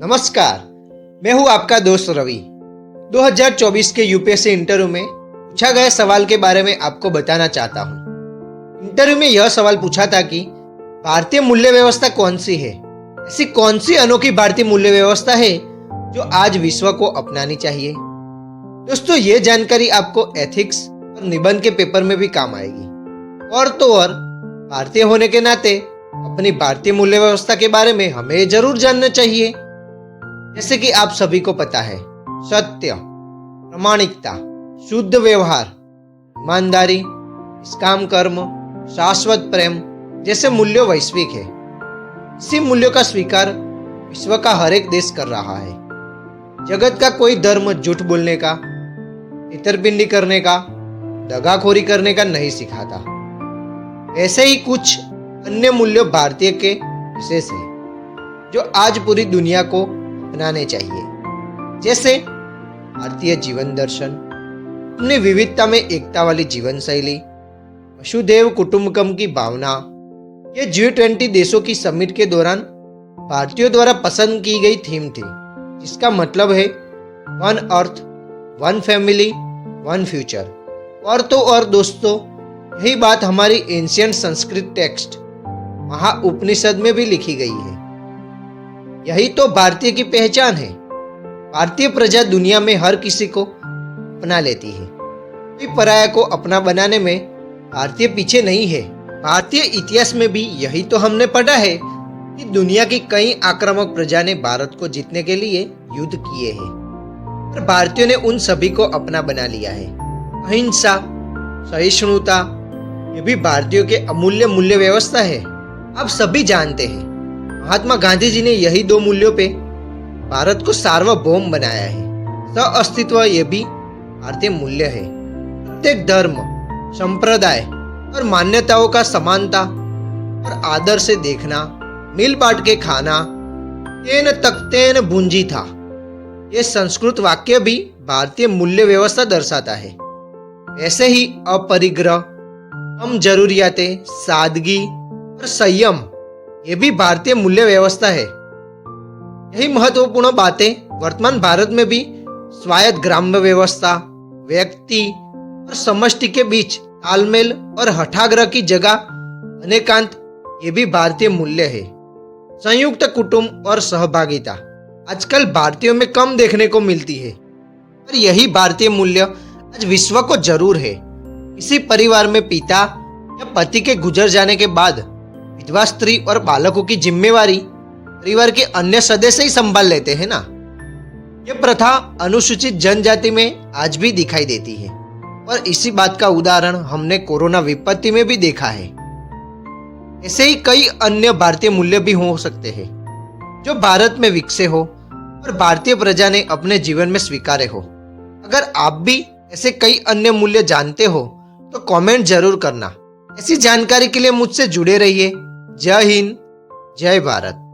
नमस्कार, मैं हूं आपका दोस्त रवि। 2024 के यूपीएससी इंटरव्यू में पूछा गया सवाल के बारे में आपको बताना चाहता हूं। इंटरव्यू में यह सवाल पूछा था कि भारतीय मूल्य व्यवस्था कौन सी है। ऐसी कौन सी अनोखी भारतीय मूल्य व्यवस्था है जो आज विश्व को अपनानी चाहिए। दोस्तों, ये जानकारी आपको एथिक्स और निबंध के पेपर में भी काम आएगी। और तो और भारतीय होने के नाते अपनी भारतीय मूल्य व्यवस्था के बारे में हमें जरूर जानना चाहिए। जैसे कि आप सभी को पता है, सत्य, प्रामाणिकता, शुद्ध व्यवहार, ईमानदारी, निष्काम कर्म, शाश्वत प्रेम जैसे मूल्य वैश्विक है। इसी मूल्यों का स्वीकार विश्व का हर एक देश कर रहा है। जगत का कोई धर्म झूठ बोलने का, छेतरपिंडी करने का, दगाखोरी करने का नहीं सिखाता। ऐसे ही कुछ अन्य मूल्य भारतीय के विशेष है जो आज पूरी दुनिया को अपनाने चाहिए। जैसे भारतीय जीवन दर्शन, अपनी विविधता में एकता वाली जीवन शैली, वसुधैव कुटुंबकम की भावना। ये G20 देशों की समिट के दौरान भारतीयों द्वारा पसंद की गई थीम थी, जिसका मतलब है one earth, one family, one future. और तो और दोस्तों, यही बात हमारी एंशियंट संस्कृत टेक्स्ट महाउपनिषद में भी लिखी गई है। यही तो भारतीय की पहचान है। भारतीय प्रजा दुनिया में हर किसी को अपना लेती है। कोई पराया को अपना बनाने में भारतीय पीछे नहीं है। भारतीय इतिहास में भी यही तो हमने पढ़ा है कि दुनिया की कई आक्रामक प्रजा ने भारत को जीतने के लिए युद्ध किए हैं, पर भारतीयों ने उन सभी को अपना बना लिया है। अहिंसा, सहिष्णुता, ये भी भारतीयों के अमूल्य मूल्य व्यवस्था है। आप सभी जानते हैं, महात्मा गांधी जी ने यही दो मूल्यों पे भारत को सार्वभौम बनाया है। सह अस्तित्व ये भी भारतीय मूल्य है। प्रत्येक धर्म, संप्रदाय और मान्यताओं का समानता और आदर से देखना, मिल बांट के खाना, तेन तख्तेन भुंजी था, ये संस्कृत वाक्य भी भारतीय मूल्य व्यवस्था दर्शाता है। ऐसे ही अपरिग्रह, कम जरूरियातें, सादगी और संयम ये भी भारतीय मूल्य व्यवस्था है। यही महत्वपूर्ण बातें वर्तमान भारत में भी स्वायत्त ग्राम्य व्यवस्था, व्यक्ति और समष्टि के बीच तालमेल और हठाग्रह की जगह अनेकांत ये भी भारतीय मूल्य है। संयुक्त कुटुंब और सहभागिता आजकल भारतीयों में कम देखने को मिलती है, पर यही भारतीय मूल्य आज विश्व को जरूर है। इसी परिवार में पिता या पति के गुजर जाने के बाद विधवा स्त्री और बालकों की जिम्मेवारी परिवार के अन्य सदस्य ही संभाल लेते हैं ना। यह प्रथा अनुसूचित जनजाति में आज भी दिखाई देती है, और इसी बात का उदाहरण हमने कोरोना विपत्ति में भी देखा है। ऐसे ही कई अन्य भारतीय मूल्य भी हो सकते हैं जो भारत में विकसे हो और भारतीय प्रजा ने अपने जीवन में स्वीकारे हो। अगर आप भी ऐसे कई अन्य मूल्य जानते हो तो कमेंट जरूर करना। ऐसी जानकारी के लिए मुझसे जुड़े रहिए। जय हिंद, जय भारत।